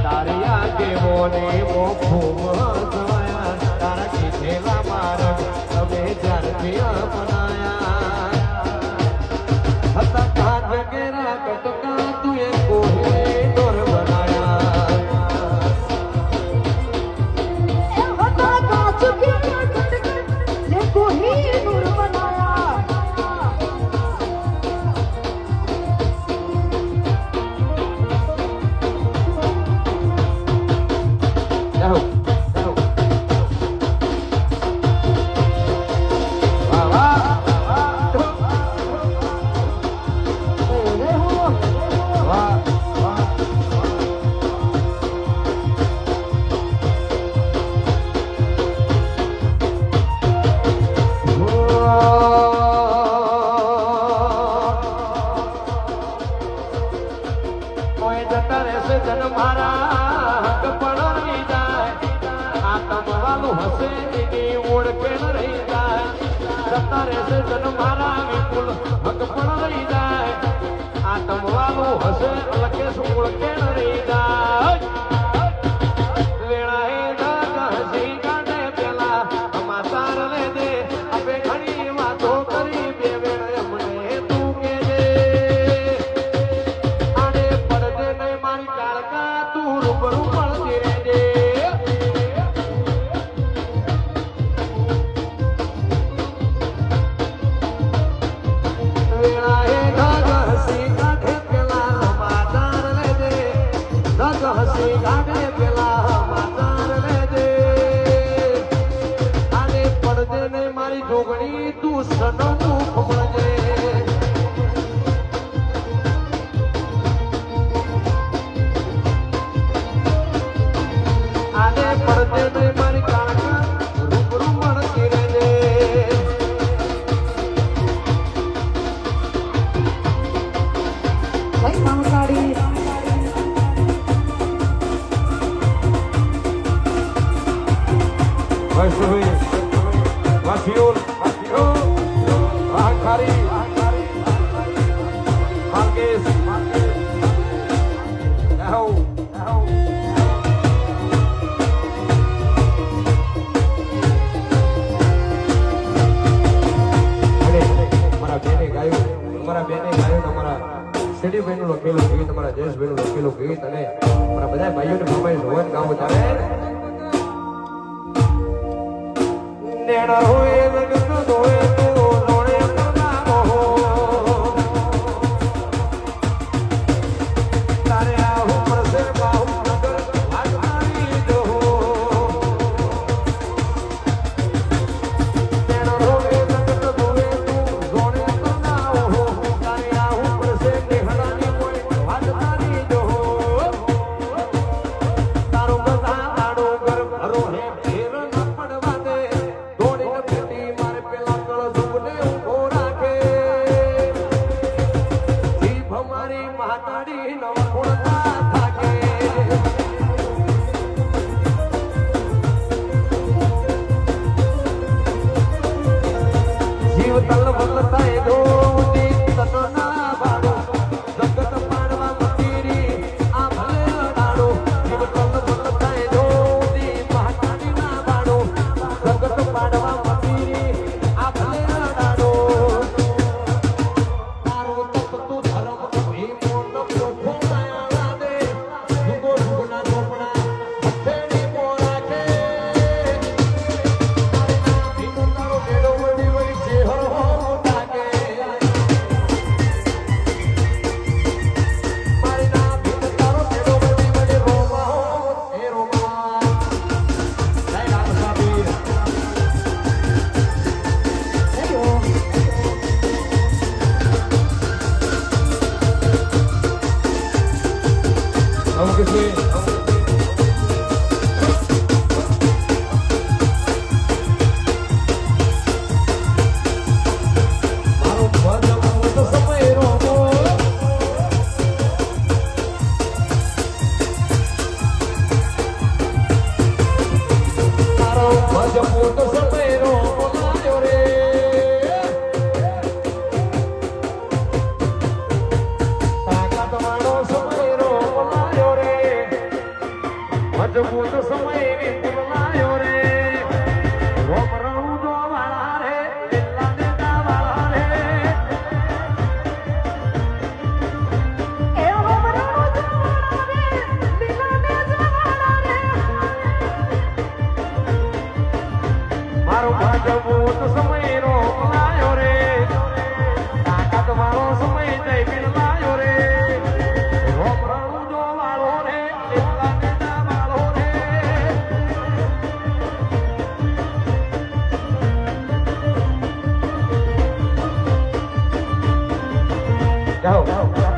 તારિયા દેવોને મોખું સવાયા તારા કીધેલા માર્ગ તમે જ્યારથી અપનાયા હતા કાજ કેરા કટકા તુએ કોહે દોર બનાયા હતા કાજ કેરા કટકા લે કોહે દોર બનાયા જાઓ મજબૂત સમય વિપુલાયો રે રોમરણું જો વાળા રે એટલા દેતા વાળા રે એ હોમરાનો જવાળા રે લીલાને જવાળા રે મારો મજબૂત સમય રોમલાયો રે તાકાત વાળો સમય જય બિરલાયો રે રોમરણું જો વાળો રે એટલા દેતા વાળો રે જાઓ